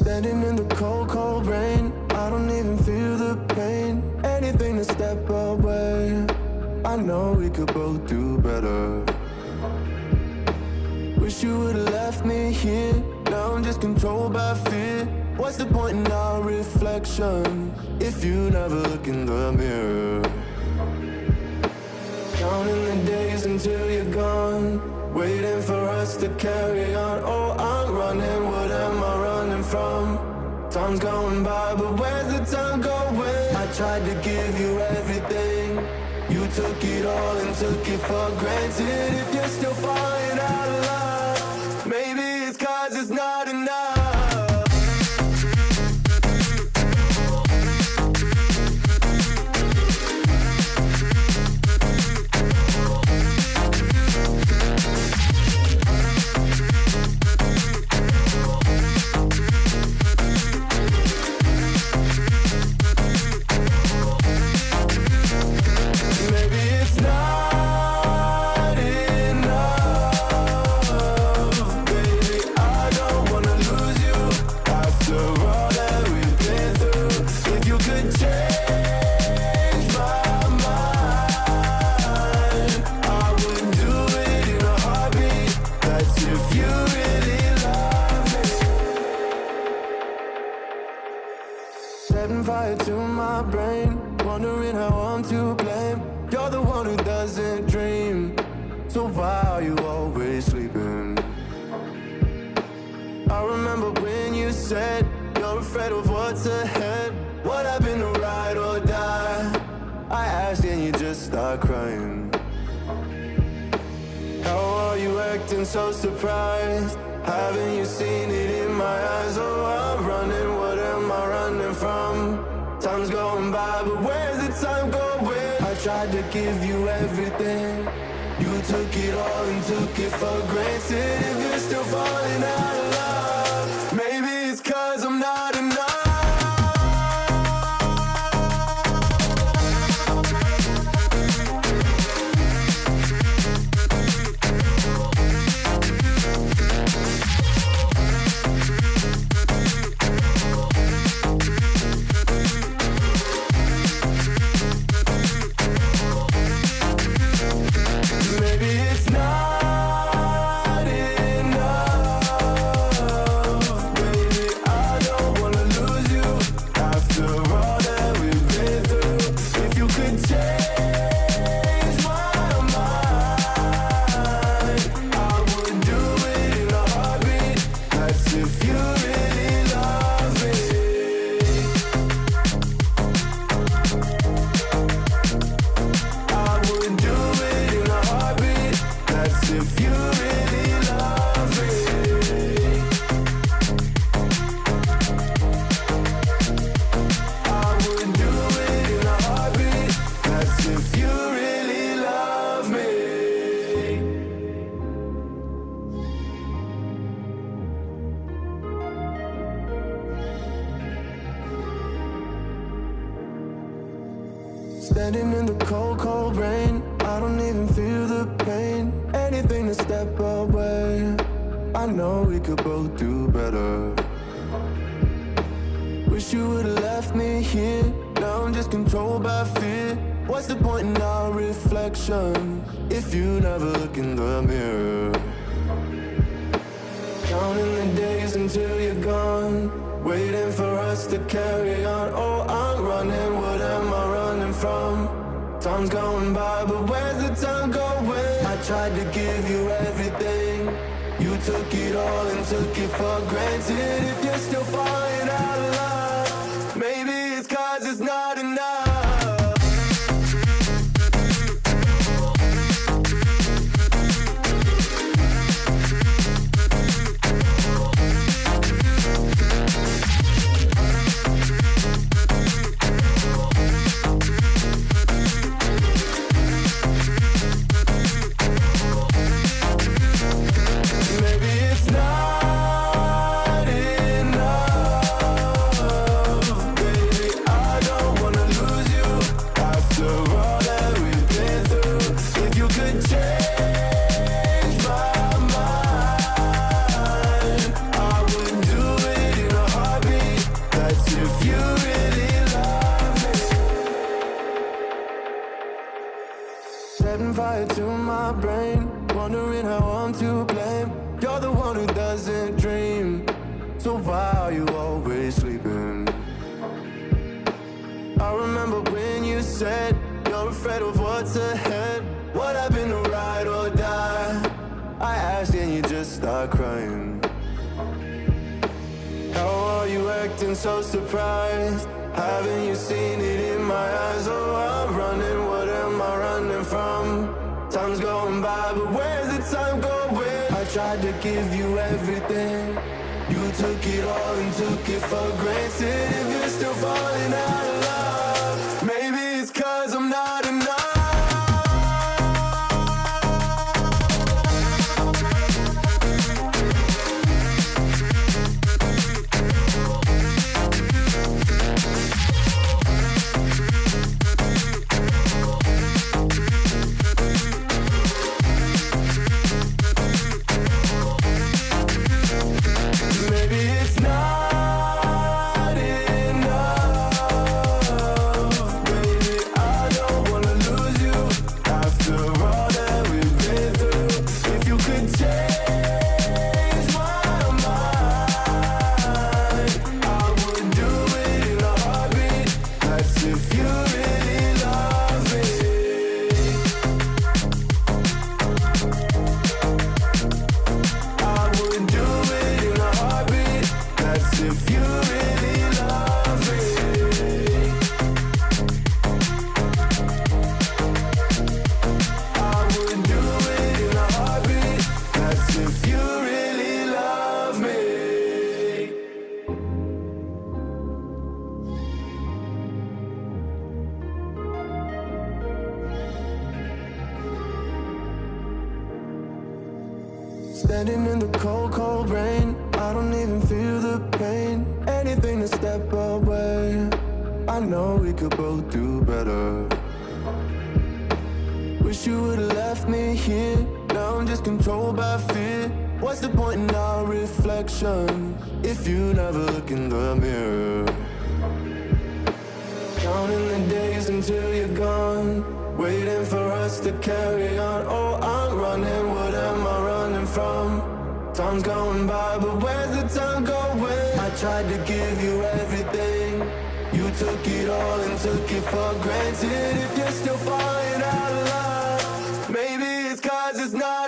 Standing in the cold, cold rain, I don't even feel the pain. Anything to step away, I know we could both do better. Wish you would've left me here, now I'm just controlled by fear. What's the point in our reflection, if you never look in the mirror? Counting the days until you're gone, waiting for us to carry on. Oh, I'm running, what am I running from? Time's going by, but where's the time going? I tried to give you everything, you took it all and took it for granted. If you're still falling out of love, maybe it's 'cause it's not enough. Setting fire to my brain, wondering how I'm to blame. You're the one who doesn't dream, so why are you always sleeping? I remember when you said you're afraid of what's ahead. What happened to ride or die? I asked and you just start crying. How are you acting so surprised? Haven't you seen it in my eyes? Oh, I'm running, what am I running from? Time's going by, but where's the time going? I tried to give you everything, you took it all and took it for granted. If you're still falling out of love, maybe it's 'cause I'm not enough. Standing in the cold, cold rain, I don't even feel the pain. Anything to step away, I know we could both do better. Wish you would've left me here, now I'm just controlled by fear. What's the point in our reflection, if you never look in the mirror? Counting the days until you're gone, waiting for us to carry on. Oh, I'm running, what am I running from? Time's going by, but where's the time going? I tried to give you everything, you took it all and took it for granted. If you're still falling out of love, maybe it's 'cause it's not enough. Enough, baby, I don't wanna lose head to my brain, wondering how I'm to blame. You're the one who doesn't dream, so why are you always sleeping? I remember when you said you're afraid of what's ahead. What happened to ride or die? I asked and you just start crying. How are you acting so surprised? Haven't you seen it in my eyes? Oh, I'm running, what am I running from? Time's going by, but where's the time going? I tried to give you everything, you took it all and took it for granted. If you're still falling out of love, maybe it's 'cause I'm not enough. Standing in the cold, cold rain, I don't even feel the pain. Anything to step away, I know we could both do better. Wish you would've left me here, now I'm just controlled by fear. What's the point in our reflection, if you never look in the mirror? Counting the days until you're gone, waiting for us to carry on. Oh, I'm running, what am I running from? Time's going by, but where's the time going? I tried to give you everything, you took it all and took it for granted. If you're still falling out of love, maybe it's 'cause it's not